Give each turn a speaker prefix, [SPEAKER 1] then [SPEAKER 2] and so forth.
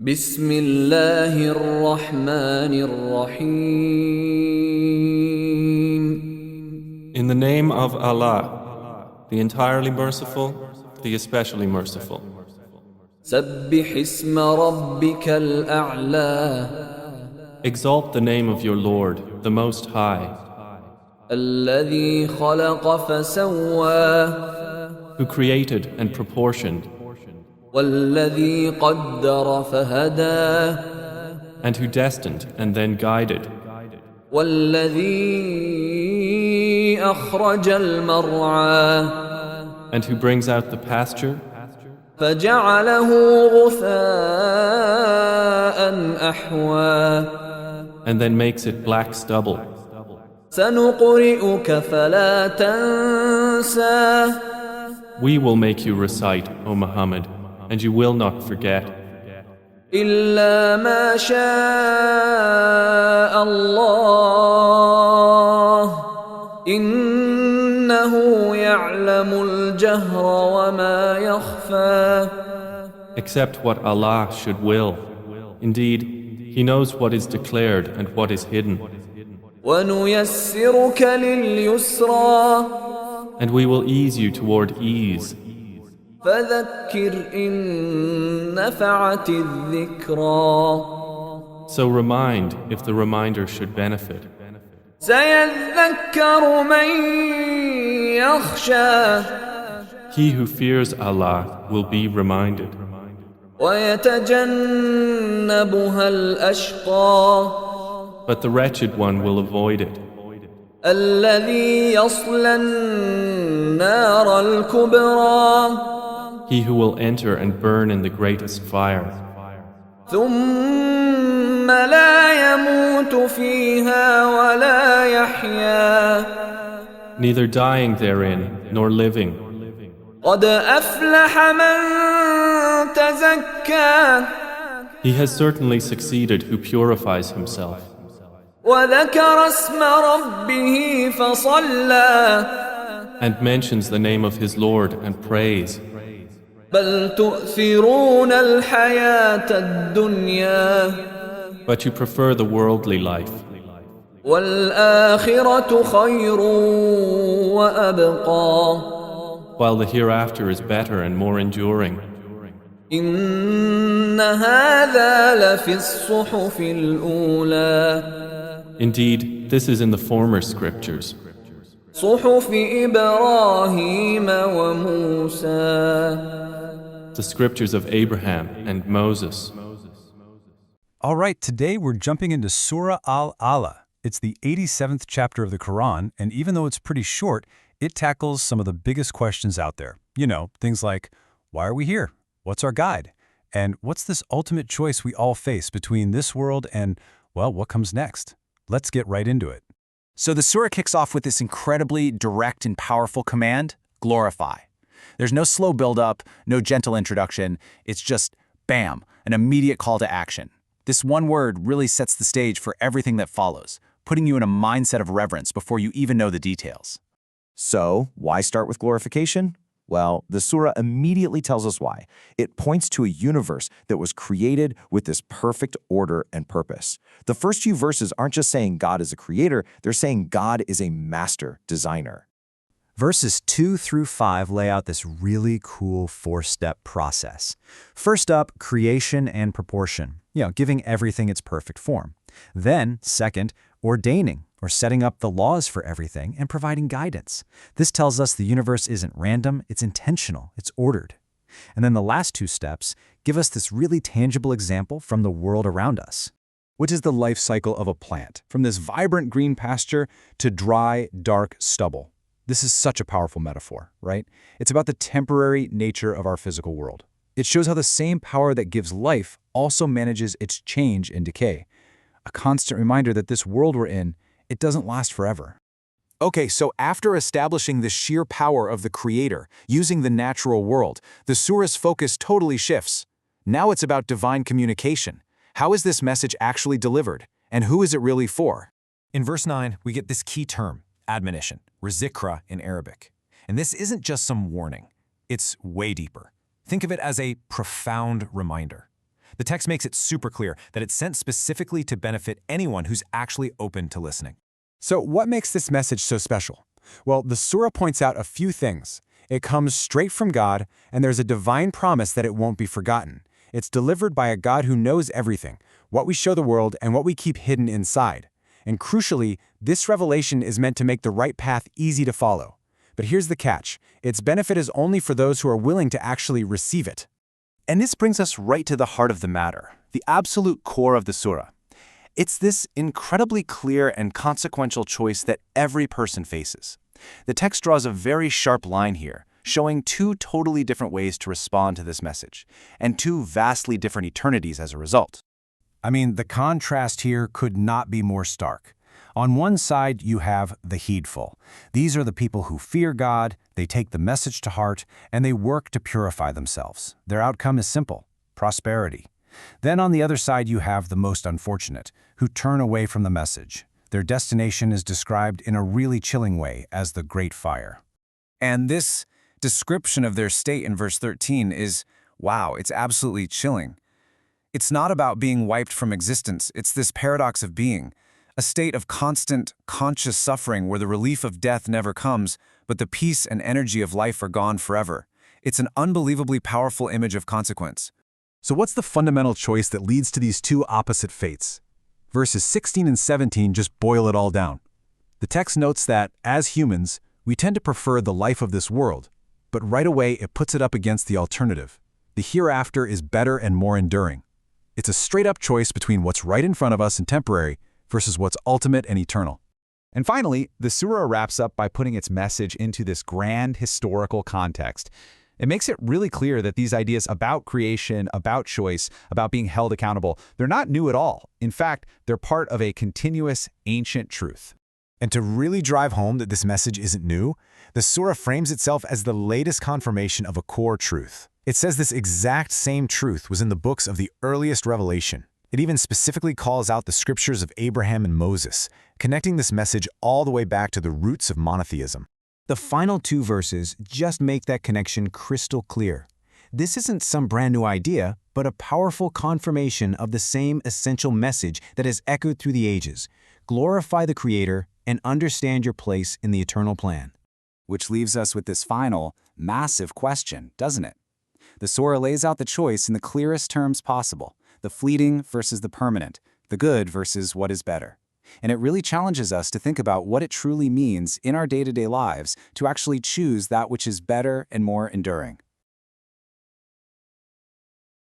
[SPEAKER 1] بسم الله الرحمن الرحيم.
[SPEAKER 2] In the name of Allah, the entirely merciful, the especially merciful.
[SPEAKER 1] سبح اسم ربك الأعلى.
[SPEAKER 2] Exalt the name of your Lord, the Most High,
[SPEAKER 1] الذي خلق فسوى
[SPEAKER 2] who created and proportioned,
[SPEAKER 1] والذي قدر فهدى
[SPEAKER 2] and who destined and then guided,
[SPEAKER 1] والذي أخرج المرعى
[SPEAKER 2] and who brings out the pasture
[SPEAKER 1] فجعله غثاء أحوى
[SPEAKER 2] and then makes it black stubble.
[SPEAKER 1] سنقرئك فلا تنسى
[SPEAKER 2] We will make you recite, O Muhammad, and you will not forget,
[SPEAKER 1] إلا ما شاء الله إنه يعلم الجهر وما يخفى
[SPEAKER 2] except what Allah should will. Indeed, He knows what is declared and what is hidden.
[SPEAKER 1] ونيسرك لليسرى
[SPEAKER 2] And we will ease you toward ease.
[SPEAKER 1] فذكر إن نفعت الذكرى
[SPEAKER 2] So remind if the reminder should benefit.
[SPEAKER 1] سيذكر من يخشى
[SPEAKER 2] He who fears Allah will be reminded.
[SPEAKER 1] ويتجنبها الأشقى
[SPEAKER 2] But the wretched one will avoid it.
[SPEAKER 1] الذي يصلى النار الكبرى
[SPEAKER 2] He who will enter and burn in the greatest fire.
[SPEAKER 1] ثم لا يموت فيها ولا يحيا
[SPEAKER 2] Neither dying therein nor living.
[SPEAKER 1] قد أفلح من تزكى
[SPEAKER 2] He has certainly succeeded who purifies himself
[SPEAKER 1] وذكر اسم ربه فصلى
[SPEAKER 2] and mentions the name of his Lord and prays.
[SPEAKER 1] بل تؤثرون الحياة الدنيا
[SPEAKER 2] But you prefer the worldly life,
[SPEAKER 1] والآخرة خير وأبقى
[SPEAKER 2] while the hereafter is better and more enduring.
[SPEAKER 1] إن هذا لفي الصحف الأولى
[SPEAKER 2] Indeed, this is in the former scriptures,
[SPEAKER 1] صحف إبراهيم وموسى
[SPEAKER 2] the scriptures of Abraham and Moses.
[SPEAKER 3] All right, today we're jumping into Surah Al-Ala. It's the 87th chapter of the Quran, and even though it's pretty short, it tackles some of the biggest questions out there. You know, things like, why are we here? What's our guide? And what's this ultimate choice we all face between this world and, well, what comes next? Let's get right into it.
[SPEAKER 4] So the surah kicks off with this incredibly direct and powerful command, glorify. There's no slow build-up, no gentle introduction. It's just, bam, an immediate call to action. This one word really sets the stage for everything that follows, putting you in a mindset of reverence before you even know the details.
[SPEAKER 5] So, why start with glorification? Well, the surah immediately tells us why. It points to a universe that was created with this perfect order and purpose. The first few verses aren't just saying God is a creator, they're saying God is a master designer.
[SPEAKER 3] Verses 2 through 5 lay out this really cool four-step process. First up, creation and proportion, giving everything its perfect form. Then, second, ordaining, or setting up the laws for everything and providing guidance. This tells us the universe isn't random, it's intentional, it's ordered. And then the last two steps give us this really tangible example from the world around us. What is the life cycle of a plant, from this vibrant green pasture to dry, dark stubble? This is such a powerful metaphor, right? It's about the temporary nature of our physical world. It shows how the same power that gives life also manages its change and decay. A constant reminder that this world we're in, it doesn't last forever.
[SPEAKER 4] Okay, so after establishing the sheer power of the Creator, using the natural world, the surah's focus totally shifts. Now it's about divine communication. How is this message actually delivered? And who is it really for?
[SPEAKER 6] In verse 9, we get this key term, admonition, rizikra in Arabic. And this isn't just some warning. It's way deeper. Think of it as a profound reminder. The text makes it super clear that it's sent specifically to benefit anyone who's actually open to listening.
[SPEAKER 7] So what makes this message so special? Well, the surah points out a few things. It comes straight from God, and there's a divine promise that it won't be forgotten. It's delivered by a God who knows everything, what we show the world and what we keep hidden inside. And crucially, this revelation is meant to make the right path easy to follow. But here's the catch. Its benefit is only for those who are willing to actually receive it.
[SPEAKER 4] And this brings us right to the heart of the matter, the absolute core of the surah. It's this incredibly clear and consequential choice that every person faces. The text draws a very sharp line here, showing two totally different ways to respond to this message, and two vastly different eternities as a result.
[SPEAKER 7] I mean, the contrast here could not be more stark. On one side, you have the heedful. These are the people who fear God, they take the message to heart, and they work to purify themselves. Their outcome is simple: prosperity. Then on the other side, you have the most unfortunate, who turn away from the message. Their destination is described in a really chilling way as the Great Fire.
[SPEAKER 8] And this description of their state in verse 13 is, wow, it's absolutely chilling. It's not about being wiped from existence, it's this paradox of being, a state of constant, conscious suffering where the relief of death never comes, but the peace and energy of life are gone forever. It's an unbelievably powerful image of consequence.
[SPEAKER 7] So what's the fundamental choice that leads to these two opposite fates? Verses 16 and 17 just boil it all down. The text notes that, as humans, we tend to prefer the life of this world, but right away it puts it up against the alternative. The hereafter is better and more enduring. It's a straight-up choice between what's right in front of us and temporary versus what's ultimate and eternal.
[SPEAKER 9] And finally, the surah wraps up by putting its message into this grand historical context. It makes it really clear that these ideas about creation, about choice, about being held accountable, they're not new at all. In fact, they're part of a continuous, ancient truth.
[SPEAKER 7] And to really drive home that this message isn't new, the surah frames itself as the latest confirmation of a core truth. It says this exact same truth was in the books of the earliest revelation. It even specifically calls out the scriptures of Abraham and Moses, connecting this message all the way back to the roots of monotheism. The final two verses just make that connection crystal clear. This isn't some brand new idea, but a powerful confirmation of the same essential message that has echoed through the ages. Glorify the Creator and understand your place in the eternal plan.
[SPEAKER 8] Which leaves us with this final, massive question, doesn't it? The surah lays out the choice in the clearest terms possible, the fleeting versus the permanent, the good versus what is better. And it really challenges us to think about what it truly means in our day-to-day lives to actually choose that which is better and more enduring.